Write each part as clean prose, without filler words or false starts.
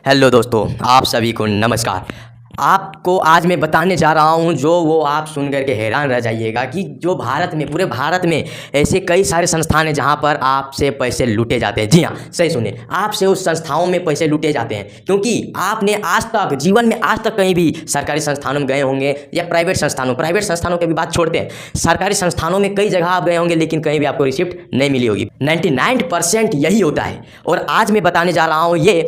Hello दोस्तों, आप सभी को नमस्कार। आपको आज मैं बताने जा रहा हूं जो वो आप सुन करके हैरान रह जाइएगा कि जो भारत में, पूरे भारत में ऐसे कई सारे संस्थान हैं जहां पर आपसे पैसे लूटे जाते हैं। जी हाँ, सही सुनिए, आपसे उस संस्थाओं में पैसे लूटे जाते हैं क्योंकि आपने आज तक जीवन में आज तक कहीं भी सरकारी संस्थानों में गए होंगे या प्राइवेट संस्थानों की भी बात छोड़ते हैं। सरकारी संस्थानों में कई जगह आप गए होंगे लेकिन कहीं भी आपको रिसिप्ट नहीं मिली होगी। 99% यही होता है। और आज मैं बताने जा रहा हूँ ये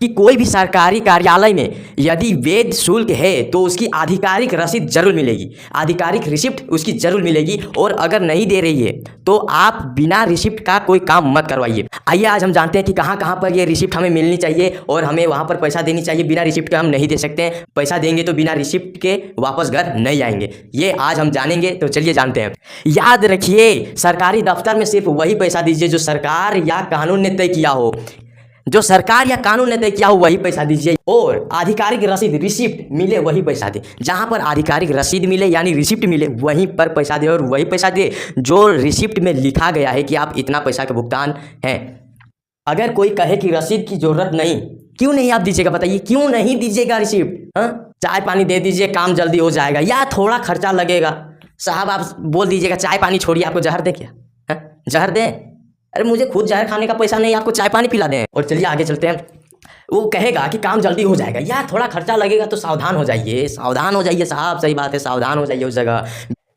कि कोई भी सरकारी कार्यालय में यदि वैध शुल्क है तो उसकी आधिकारिक रसीद जरूर मिलेगी, आधिकारिक रिसिप्ट उसकी जरूर मिलेगी। और अगर नहीं दे रही है तो आप बिना रिसिप्ट का कोई काम मत करवाइए। आइए आज हम जानते हैं कि कहाँ कहाँ पर ये रिसिप्ट हमें मिलनी चाहिए और हमें वहाँ पर पैसा देनी चाहिए। बिना रिसिप्ट के हम नहीं दे सकते हैं, पैसा देंगे तो बिना रिसिप्ट के वापस घर नहीं आएंगे। ये आज हम जानेंगे, तो चलिए जानते हैं। याद रखिए, सरकारी दफ्तर में सिर्फ वही पैसा दीजिए जो सरकार या कानून ने तय किया हो। जो सरकार या कानून ने तय किया हो वही पैसा दीजिए। और आधिकारिक रसीद, रिसिप्ट मिले वही पैसा दे। जहां पर आधिकारिक रसीद मिले यानी रिसिप्ट मिले वहीं पर पैसा दे। और वही पैसा दे जो रिसिप्ट में लिखा गया है कि आप इतना पैसा का भुगतान है। अगर कोई कहे कि रसीद की जरूरत नहीं, क्यों नहीं आप दीजिएगा? बताइए क्यों नहीं दीजिएगा रिसिप्ट? चाय पानी दे दीजिए, काम जल्दी हो जाएगा, या थोड़ा खर्चा लगेगा। साहब आप बोल दीजिएगा चाय पानी छोड़िए, आपको जहर दे क्या? जहर दे? अरे मुझे खुद जहर खाने का पैसा नहीं, आपको चाय पानी पिला दें। और चलिए आगे चलते हैं। वो कहेगा कि काम जल्दी हो जाएगा या थोड़ा खर्चा लगेगा, तो सावधान हो जाइए, सावधान हो जाइए साहब। सही बात है, सावधान हो जाइए उस जगह।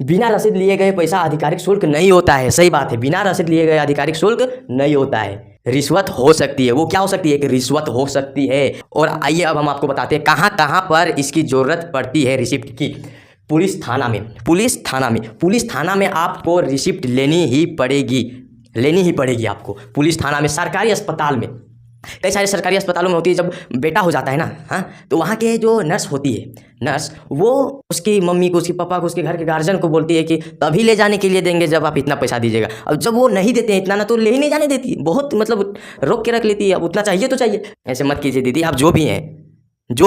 बिना रसीद लिए गए पैसा आधिकारिक शुल्क नहीं होता है। सही बात है, बिना रसीद लिए गए आधिकारिक शुल्क नहीं होता है। रिश्वत हो सकती है। वो क्या हो सकती है? कि रिश्वत हो सकती है। और आइए अब हम आपको बताते हैं कहाँ कहाँ पर इसकी जरूरत पड़ती है रिसिप्ट की। पुलिस थाना में आपको रिसिप्ट लेनी ही पड़ेगी आपको। पुलिस थाना में, सरकारी अस्पताल में, कई सारे सरकारी अस्पतालों में होती है। जब बेटा हो जाता है ना, तो वहाँ के जो नर्स होती है, नर्स वो उसकी मम्मी को, उसके पापा को, उसके घर के गार्जियन को बोलती है कि तभी ले जाने के लिए देंगे जब आप इतना पैसा दीजिएगा। अब जब वो नहीं देते हैं इतना ना, तो ले ही नहीं जाने देती, बहुत मतलब रोक के रख लेती है। अब उतना चाहिए तो चाहिए। ऐसे मत कीजिए दीदी। आप जो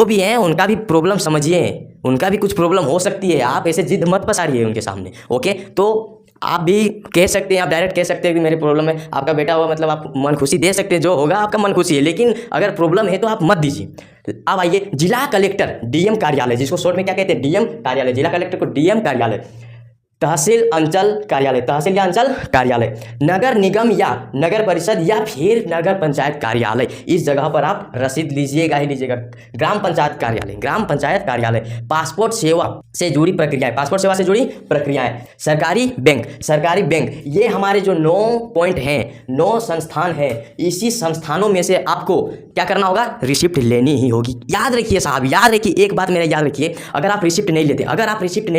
भी हैं उनका भी प्रॉब्लम समझिए, उनका भी कुछ प्रॉब्लम हो सकती है। आप ऐसे जिद मत पसारिए उनके सामने, ओके? तो आप भी कह सकते हैं, आप डायरेक्ट कह सकते हैं कि मेरी प्रॉब्लम है। आपका बेटा हुआ मतलब आप मन खुशी दे सकते हैं, जो होगा आपका मन खुशी है। लेकिन अगर प्रॉब्लम है तो आप मत दीजिए। अब आइए, जिला कलेक्टर डीएम कार्यालय, जिसको शॉर्ट में क्या कहते हैं? डीएम कार्यालय। जिला कलेक्टर को डीएम कार्यालय, तहसील अंचल कार्यालय, तहसील या अंचल कार्यालय, नगर निगम या नगर परिषद या फिर नगर पंचायत कार्यालय, इस जगह पर आप रसीद लीजिएगा ही लीजिएगा। ग्राम पंचायत कार्यालय, पासपोर्ट सेवा से जुड़ी प्रक्रियाएं, सरकारी बैंक, ये हमारे जो 9 पॉइंट हैं, 9 संस्थान हैं। इसी संस्थानों में से आपको क्या करना होगा? रिसिप्ट लेनी ही होगी। याद रखिए साहब, याद रखिए, एक बात मेरा याद रखिए। अगर आप रिसिप्ट नहीं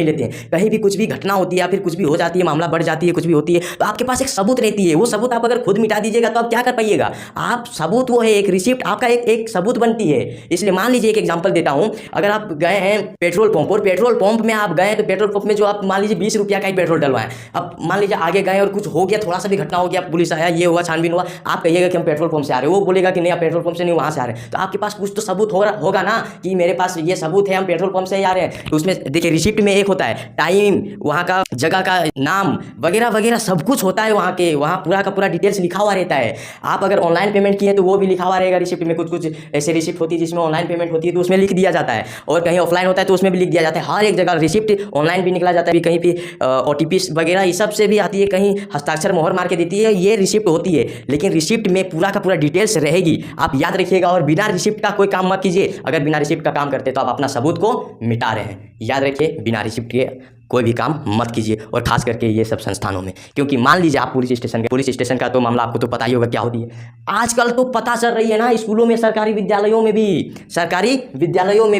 लेते, कहीं भी कुछ भी घटना होती है या फिर कुछ भी हो जाती है, मामला बढ़ जाती है, कुछ भी होती है, तो आपके पास एक सबूत रहती है। वो सबूत आप अगर खुद मिटा दीजिएगा तो आप क्या कर पाइएगा? आप सबूत वो है, एक रिसिप्ट आपका एक सबूत बनती है। इसलिए मान लीजिए, एक एग्जांपल देता हूं। अगर आप गए हैं पेट्रोल पंप, और पेट्रोल पंप में आप गए, तो पेट्रोल पंप में जो आप मान लीजिए 20 रुपया का ही पेट्रोल डलवाएं। अब मान लीजिए आगे गए और कुछ हो गया, थोड़ा सा भी घटना हो गया, पुलिस आया, ये हुआ, छानबीन हुआ, आप कहिएगा कि हम पेट्रोल पंप से आ रहे हैं, वो बोलेगा कि नहीं आप पेट्रोल पंप से नहीं, वहां से आ रहे हैं। तो आपके पास कुछ तो सबूत होगा ना कि मेरे पास ये सबूत है, हम पेट्रोल पंप से ही आ रहे हैं। तो उसमें देखिए, रिसिप्ट में एक होता है टाइम, वहाँ का जगह का नाम वगैरह वगैरह सब कुछ होता है। वहाँ पूरा का पूरा डिटेल्स लिखा हुआ रहता है। आप अगर ऑनलाइन पेमेंट किए तो वो भी लिखा हुआ रहेगा रिसिप्ट में। कुछ ऐसे रिसिप्ट होती है जिसमें ऑनलाइन पेमेंट होती है तो उसमें लिख दिया जाता है, और कहीं ऑफलाइन होता है तो उसमें भी लिख दिया जाता है। हर एक जगह रिसिप्ट ऑनलाइन भी निकला जाता है, कहीं भी OTP वगैरह ये सब से भी आती है, कहीं हस्ताक्षर मोहर मार के देती है, ये रिसिप्ट होती है। लेकिन रिसिप्ट में पूरा का पूरा डिटेल्स रहेगी, आप याद रखिएगा। और बिना रिसिप्ट का कोई काम मत कीजिए। अगर बिना रिसिप्ट का काम करते तो आप अपना सबूत को मिटा रहे हैं। याद रखिए, बिना रिसिप्ट के कोई भी काम मत कीजिए, और खास करके ये सब संस्थानों में। क्योंकि मान लीजिए आप पुलिस स्टेशन का तो मामला आपको तो पता ही होगा क्या होती है। आजकल तो पता चल रही है ना, स्कूलों में, सरकारी विद्यालयों में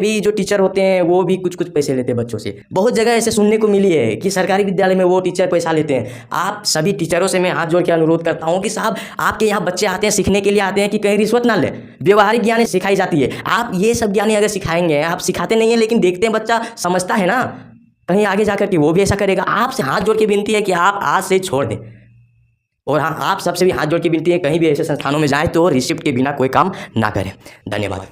भी जो टीचर होते हैं वो भी कुछ पैसे लेते हैं बच्चों से। बहुत जगह ऐसे सुनने को मिली है कि सरकारी विद्यालय में वो टीचर पैसा लेते हैं। आप सभी टीचरों से मैं हाथ जोड़ के अनुरोध करता हूँ कि साहब, आपके यहाँ बच्चे आते हैं, सीखने के लिए आते हैं, कि कहीं रिश्वत ना ले। व्यवहारिक ज्ञान सिखाई जाती है। आप ये सब ज्ञान अगर सिखाएंगे, आप सिखाते नहीं है लेकिन देखते हैं बच्चा समझता है ना, कहीं आगे जाकर के वो भी ऐसा करेगा। आपसे हाथ जोड़ के विनती है कि आप आज से छोड़ दें। और हाँ, आप सबसे भी हाथ जोड़ के विनती है, कहीं भी ऐसे संस्थानों में जाएं तो रिसिप्ट के बिना कोई काम ना करें। धन्यवाद।